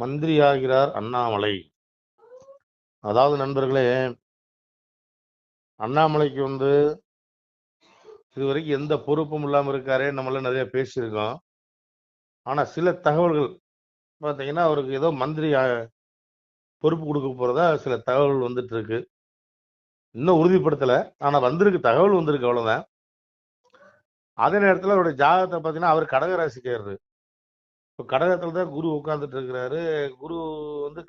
மந்திரியாகிறார் அண்ணாமலை. அதாவது நண்பர்களே, அண்ணாமலைக்கு இதுவரைக்கும் எந்த பொறுப்பும் இல்லாம இருக்காரே, நம்மள நிறைய பேசியிருக்கோம். ஆனா சில தகவல்கள் பாத்தீங்கன்னா, அவருக்கு ஏதோ மந்திரி பொறுப்பு கொடுக்க போறதா சில தகவல் வந்துட்டு இருக்கு. இன்னும் உறுதிப்படுத்தல, ஆனா தகவல் வந்திருக்கு, அவ்வளவுதான். அதே நேரத்துல அவருடைய ஜாதகத்தை பாத்தீங்கன்னா, அவர் கடகராசிக்காரரு. இப்ப கடகத்துல தான் குரு உட்கார்ந்துட்டு இருக்கிறாரு. குரு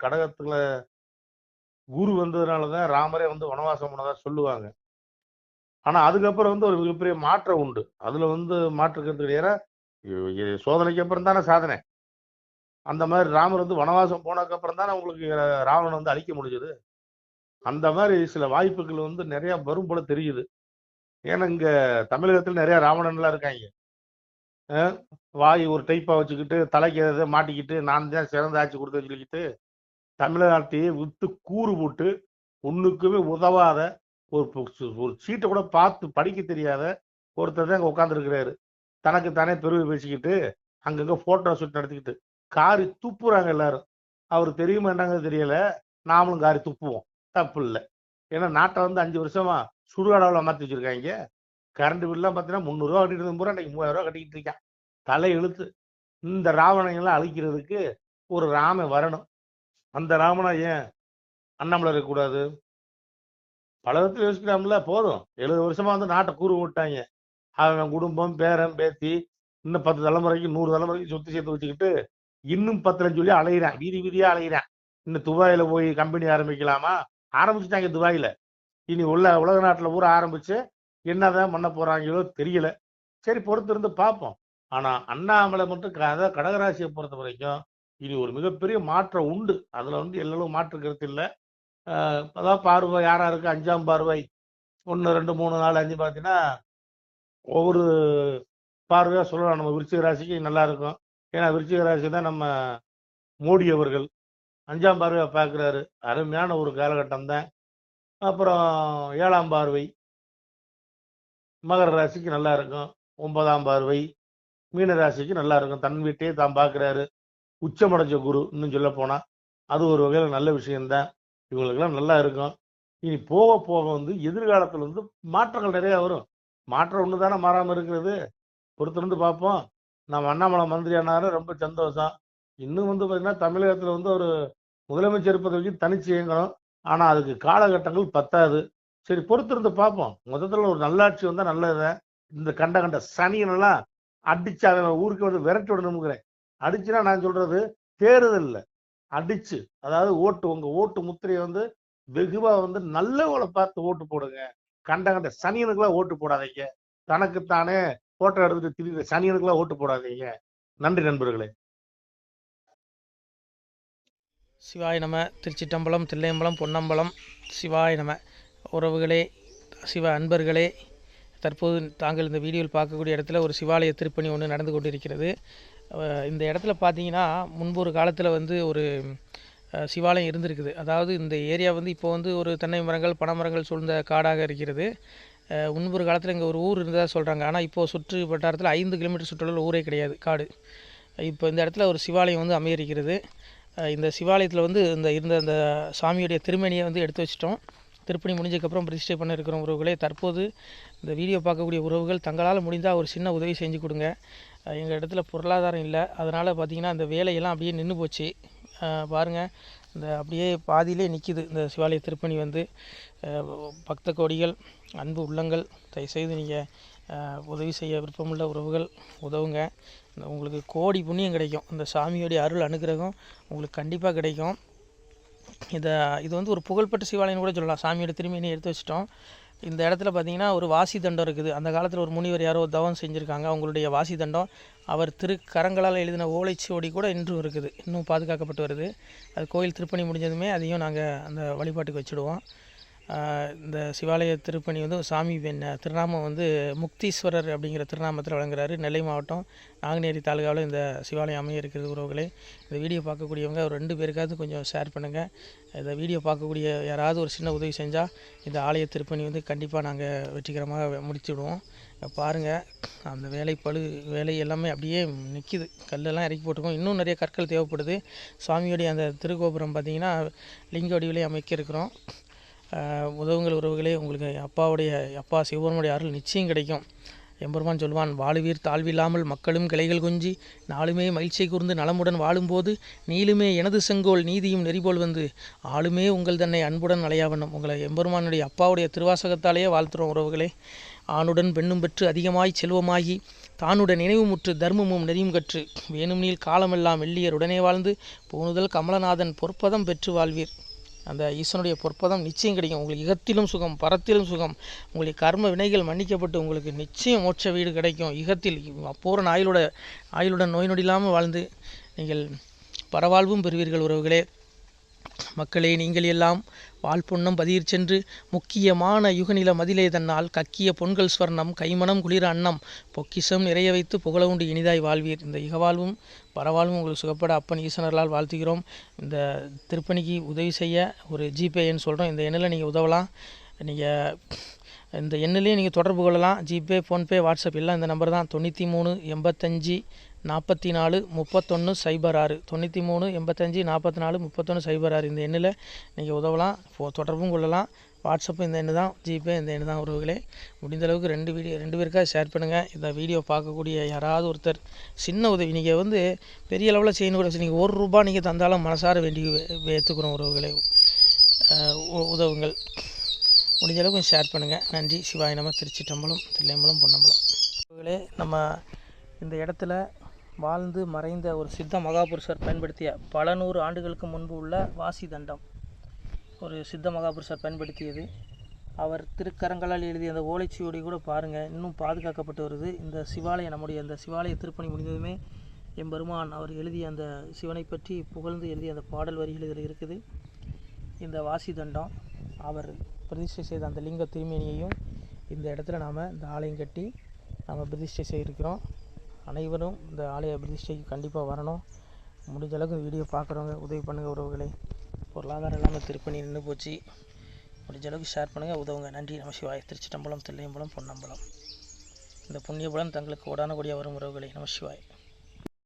கடகத்துல குரு வந்ததுனாலதான் ராமரே வனவாசம் போனதா சொல்லுவாங்க. ஆனா அதுக்கப்புறம் ஒரு மிகப்பெரிய மாற்றம் உண்டு. அதுல மாற்று கருத்து கிடையாது. சோதனைக்கு அப்புறம் தானே சாதனை. அந்த மாதிரி ராமர் வனவாசம் போனதுக்கு அப்புறம் தானே உங்களுக்கு ராவணன் அழிக்க முடிஞ்சது. அந்த மாதிரி சில வாய்ப்புகள் நிறைய வரும் போல தெரியுது. ஏன்னா இங்க தமிழகத்தில் நிறைய ராவணன்லாம் இருக்காங்க. வாய் ஒரு டைப்பா வச்சுக்கிட்டு தலைக்கு எதை மாட்டிக்கிட்டு நான் தான் சிறந்த ஆட்சி கொடுத்து சொல்லிக்கிட்டு தமிழ்நாட்டையே வித்து கூறு போட்டு ஒண்ணுக்குமே உதவாத ஒரு சீட்டை கூட பார்த்து படிக்க தெரியாத ஒருத்தர் தான் அங்க உட்கார்ந்து இருக்கிறாரு. தனக்கு தானே பெருமை பேசிக்கிட்டு அங்கங்க போட்டோ ஷூட் நடத்திக்கிட்டு காரி துப்புறாங்க எல்லாரும். அவரு தெரியுமா என்னங்க தெரியல, நாமளும் காரி துப்புவோம், தப்பு இல்லை. ஏன்னா நாட்டை 5 வருஷமா சுடுகாடாவில் மாற்றி வச்சிருக்காங்க. கரண்ட் பில்லாம் பார்த்தீங்கன்னா 300 ரூபா கட்டிட்டு இருந்த பூரா இன்னைக்கு 3000 ரூபா கட்டிக்கிட்டு இருக்கான். தலை எழுத்து. இந்த ராவணங்கள்லாம் அழிக்கிறதுக்கு ஒரு ராமன் வரணும். அந்த ராமனா ஏன் அண்ணாமலை இருக்கக்கூடாது? பல விதத்துல யோசிக்கலாம்ல. போதும், 70 வருஷமா நாட்டை கூறு விட்டாங்க. அவன் குடும்பம், பேரன், பேத்தி, இன்னும் 10 தலைமுறைக்கு 100 தலைமுறைக்கு சொத்து சேர்த்து வச்சுக்கிட்டு இன்னும் 10 சொல்லி அலையிறான், வீதி வீதியா அலையிறான். இன்னும் துபாயில போய் கம்பெனி ஆரம்பிக்கலாமா? ஆரம்பிச்சுட்டாங்க துபாயில. இனி உலக நாட்டுல பூரா ஆரம்பிச்சு என்னதான் பண்ண போறாங்களோ தெரியல. சரி, பொறுத்து இருந்து பார்ப்போம். ஆனா அண்ணாமலை மட்டும் கடகராசியை பொறுத்த வரைக்கும் இனி ஒரு மிகப்பெரிய மாற்றம் உண்டு. அதுல எல்லாம் மாற்று கருத்து இல்லை. அதாவது பார்வை யாரா இருக்கு, 5ஆம் பார்வை 1 2 3 4 5 பார்த்தீங்கன்னா ஒவ்வொரு பார்வையா சொல்லலாம். நம்ம விருச்சிக ராசிக்கு நல்லா இருக்கும். ஏன்னா விருச்சிக ராசி தான் நம்ம மோடி அவர்கள் 5ஆம் பார்வையா பார்க்கிறாரு. அருமையான ஒரு காலகட்டம் தான். அப்புறம் 7ஆம் பார்வை மகர ராசிக்கு நல்லா இருக்கும். 9ஆம் பார்வை மீன ராசிக்கு நல்லா இருக்கும். தன் வீட்டையே தான் பார்க்கிறாரு. உச்சமடைஞ்ச குரு இன்னும் சொல்ல போனா அது ஒரு வகையில நல்ல விஷயம்தான். இவங்களுக்கெல்லாம் நல்லா இருக்கும். இனி போக போக எதிர்காலத்துல மாற்றங்கள் நிறைய வரும். மாற்றம் ஒண்ணுதானே மாறாம இருக்கிறது. பொறுத்திருந்து பார்ப்போம். நம்ம அண்ணாமலை மந்திரி ஆனாரு, ரொம்ப சந்தோஷம். இன்னும் பார்த்தீங்கன்னா தமிழகத்துல ஒரு முதலமைச்சர் இருப்பதை வரைக்கும் தனிச்சு இயங்கணும். ஆனா அதுக்கு காலகட்டங்கள் பத்தாது. சரி, பொறுத்திருந்து பார்ப்போம். மொத்தத்துல ஒரு நல்லாட்சி வந்தா நல்லது. இந்த கண்ட சனியனெல்லாம் அடிச்சு அவன் ஊருக்கு விரட்டி விடணுங்கிறேன். அடிச்சுன்னா நான் சொல்றது தேர்தல் இல்லை, அடிச்சு. அதாவது உங்க ஓட்டு முத்திரையை வெகுவா நல்லவங்களை பார்த்து ஓட்டு போடுங்க. கண்ட சனியனுக்குலாம் ஓட்டு போடாதீங்க. தனக்குத்தானே போட்டோ எடுத்துட்டு திரிகிற சனியனுக்குலாம் ஓட்டு போடாதீங்க. நன்றி நண்பர்களே. சிவாய நம. திருச்சிட்டம்பலம், தில்லையம்பலம், பொன்னம்பலம். சிவாய நம. உறவுகளே, சிவ அன்பர்களே, தற்போது தாங்கள் இந்த வீடியோவில் பார்க்கக்கூடிய இடத்துல ஒரு சிவாலய திருப்பணி ஒன்று நடந்து கொண்டிருக்கிறது. இந்த இடத்துல பார்த்தீங்கன்னா முன்பு ஒரு காலத்தில் ஒரு சிவாலயம் இருந்திருக்குது. அதாவது இந்த ஏரியா இப்போ ஒரு தென்னை மரங்கள், பனைமரங்கள் சூழ்ந்த காடாக இருக்கிறது. முன்பு ஒரு காலத்தில் இங்கே ஒரு ஊர் இருந்ததாக சொல்கிறாங்க. ஆனால் இப்போது சுற்று வட்டாரத்தில் 5 கிலோமீட்டர் சுற்றுலாவில் ஊரே கிடையாது, காடு. இப்போ இந்த இடத்துல ஒரு சிவாலயம் அமையிருக்கிறது. இந்த சிவாலயத்தில் இருந்த அந்த சாமியுடைய திருமணியை எடுத்து வச்சிட்டோம். திருப்பணி முடிஞ்சதுக்கப்புறம் பிரதிஷ்டை பண்ண இருக்கிற உறவுகளே, தற்போது இந்த வீடியோ பார்க்கக்கூடிய உறவுகள் தங்களால் முடிந்தால் ஒரு சின்ன உதவி செஞ்சு கொடுங்க. எங்கள் இடத்துல பொருளாதாரம் இல்லை. அதனால் பார்த்திங்கன்னா அந்த வேலையெல்லாம் அப்படியே நின்று போச்சு. பாருங்கள், இந்த அப்படியே பாதியிலே நிற்கிது இந்த சிவாலய திருப்பணி. பக்த கோடிகள், அன்பு உள்ளங்கள், தயவுசெய்து நீங்கள் உதவி செய்ய விருப்பமுள்ள உறவுகள் உதவுங்க. உங்களுக்கு கோடி புண்ணியம் கிடைக்கும். இந்த சாமியோடைய அருள் அனுகிரகம் உங்களுக்கு கண்டிப்பாக கிடைக்கும். இது ஒரு புகழ்பெற்ற சிவாலயம்னு கூட சொல்லலாம். சாமியோட திருமணியை எடுத்து வச்சிட்டோம். இந்த இடத்துல பார்த்திங்கன்னா ஒரு வாசி தண்டம் இருக்குது. அந்த காலத்தில் ஒரு முனிவர் யாரோ தவம் செஞ்சுருக்காங்க. அவங்களுடைய வாசி தண்டம் அவர் திருக்கரங்களால் எழுதின ஓலைச்சுவடி கூட இன்றும் இருக்குது, இன்னும் பாதுகாக்கப்பட்டு வருது. அது கோயில் திருப்பணி முடிஞ்சதுமே அதையும் நாங்கள் அந்த வழிபாட்டுக்கு வச்சுடுவோம். இந்த சிவாலய திருப்பணி வந்து சாமி திருநாமம் வந்து முக்தீஸ்வரர் அப்படிங்கிற திருநாமத்தில் வழங்குறாரு. நெல்லை மாவட்டம் நாங்குநேரி தாலுகாவில் இந்த சிவாலயம் அமைய இருக்கிறது உறவுகளே. இந்த வீடியோ பார்க்கக்கூடியவங்க ஒரு 2 பேருக்காவது கொஞ்சம் ஷேர் பண்ணுங்கள். இந்த வீடியோ பார்க்கக்கூடிய யாராவது ஒரு சின்ன உதவி செஞ்சால் இந்த ஆலய திருப்பணி வந்து கண்டிப்பாக நாங்கள் வெற்றிகரமாக முடித்து விடுவோம். பாருங்கள், அந்த வேலை எல்லாமே அப்படியே நிற்கிது. கல்லெல்லாம் இறக்கி போட்டிருக்கோம். இன்னும் நிறைய கற்கள் தேவைப்படுது. சுவாமியோடைய அந்த திருக்கோபுரம் பார்த்திங்கன்னா லிங்க வடிவிலே அமைக்க இருக்கிறோம். உதவுங்கள் உறவுகளே. உங்களுக்கு அப்பா சிவபெருமானுடைய அருள் நிச்சயம் கிடைக்கும். எம்பெருமான் சொல்வான், வாழுவீர் தாழ்வில்லாமல் மக்களும் கிளைகள் கொஞ்சி நாளுமே மகிழ்ச்சியை கூர்ந்து நலமுடன் வாழும்போது நீளுமே எனது செங்கோல் நீதியும் நெறிபோல் வந்து ஆளுமே உங்கள் தன்னை அன்புடன் அலையாவண்ணம். உங்களை எம்பெருமானுடைய அப்பாவுடைய திருவாசகத்தாலேயே வாழ்த்துறோம் உறவுகளே. ஆணுடன் பெண்ணும் பெற்று அதிகமாய் செல்வமாகி தானுடன் நினைவுமுற்று தர்மமும் நெறியும் கற்று வேணும் நீள் காலமெல்லாம் வெள்ளியர் உடனே வாழ்ந்து போனுதல் கமலநாதன் பொற்பதம் பெற்று வாழ்வீர். அந்த ஈசனுடைய பொற்பதம் நிச்சயம் கிடைக்கும். உங்களுக்கு இகத்திலும் சுகம், பரத்திலும் சுகம். உங்களுக்கு கர்ம வினைகள் மன்னிக்கப்பட்டு உங்களுக்கு நிச்சயம் மோட்ச வீடு கிடைக்கும். இகத்தில் பூரண ஆயுளுடன் நோய் நொடி இல்லாமல் வாழ்ந்து நீங்கள் பரவாழ்வும் பெறுவீர்கள் உறவுகளே. மக்களே, நீங்கள் எல்லாம் வாழ்பொன்னம் பதிர் சென்று முக்கியமான யுகநில மதிலே தன்னால் கக்கிய பொன்கள் ஸ்வர்ணம் கைமணம் குளிர அன்னம் பொக்கிஷம் நிறைய வைத்து புகழ உண்டு இனிதாய் வாழ்வீர். இந்த இகவாழ்வும் பரவாழ்வும் உங்களுக்கு சுகப்பட அப்பன் ஈசனர்களால் வாழ்த்துகிறோம். இந்த திருப்பணிக்கு உதவி செய்ய ஒரு ஜிபே எண் சொல்கிறோம். இந்த எண்ணில் நீங்கள் உதவலாம். நீங்கள் இந்த எண்ணிலே நீங்கள் தொடர்பு கொள்ளலாம். ஜிபே, ஃபோன்பே, வாட்ஸ்அப் எல்லாம் இந்த நம்பர் தான். 93 85 44 31 06 93 85 44 31 06. இந்த எண்ணில் நீங்கள் உதவலாம், தொடர்பும் கொள்ளலாம். வாட்ஸ்அப்பும் இந்த எண்ணு தான், ஜிபே இந்த எண்ணு தான் உறவுகளே. முடிந்த அளவுக்கு 2 பேருக்காக ஷேர் பண்ணுங்கள். இந்த வீடியோ பார்க்கக்கூடிய யாராவது ஒருத்தர் சின்ன உதவி, நீங்கள் வந்து பெரிய அளவில் செய்யணும் கூட, நீங்கள் ₹1 நீங்கள் தந்தாலும் மனசார வேண்டி ஏற்றுக்கிறோம் உறவுகளே. உதவுங்கள். முடிஞ்ச அளவுக்கு ஷேர் பண்ணுங்கள். நன்றி. சிவாய நம. திருச்சிட்டம்பலம், தில்லையம்பலம், பொன்னம்பலம். உறவுகளே, நம்ம இந்த இடத்துல வாழ்ந்து மறைந்த ஒரு சித்த மகாபுருஷர் பயன்படுத்திய பல 100 ஆண்டுகளுக்கு முன்பு உள்ள வாசி தண்டம் ஒரு சித்த மகாபுருஷர் பயன்படுத்தியது. அவர் திருக்கரங்களால் எழுதிய அந்த ஓலைச்சுவடி கூட பாருங்கள், இன்னும் பாதுகாக்கப்பட்டு வருது. இந்த சிவாலயம், நம்முடைய அந்த சிவாலய திருப்பணி முடிந்ததுமே எம்பெருமான் அவர் எழுதிய அந்த சிவனை பற்றி புகழ்ந்து எழுதிய அந்த பாடல் வரிகள் இதில் இருக்குது. இந்த வாசி தண்டம் அவர் பிரதிஷ்டை செய்த அந்த லிங்க திருமேனியையும் இந்த இடத்துல நாம் இந்த ஆலயம் கட்டி நாம் பிரதிஷ்டை செய்திருக்கிறோம். அனைவரும் இந்த ஆலய பிரதிஷ்டைக்கு கண்டிப்பாக வரணும். முடிஞ்ச அளவுக்கு வீடியோ பார்க்குறவங்க உதவி பண்ணுங்கள் உறவுகளை. பொருளாதாரம் இல்லாமல் திருப்பணி நின்று போச்சு. முடிஞ்ச அளவுக்கு ஷேர் பண்ணுங்கள், உதவுங்க. நன்றி. நம சிவாய. திருச்சிட்டம்பலம், தில்லையம்பலம், பொன்னம்பலம். இந்த புண்ணியபலன் தங்களுக்கு உடான கூடிய வரும் உறவுகளை. நம சிவாய்.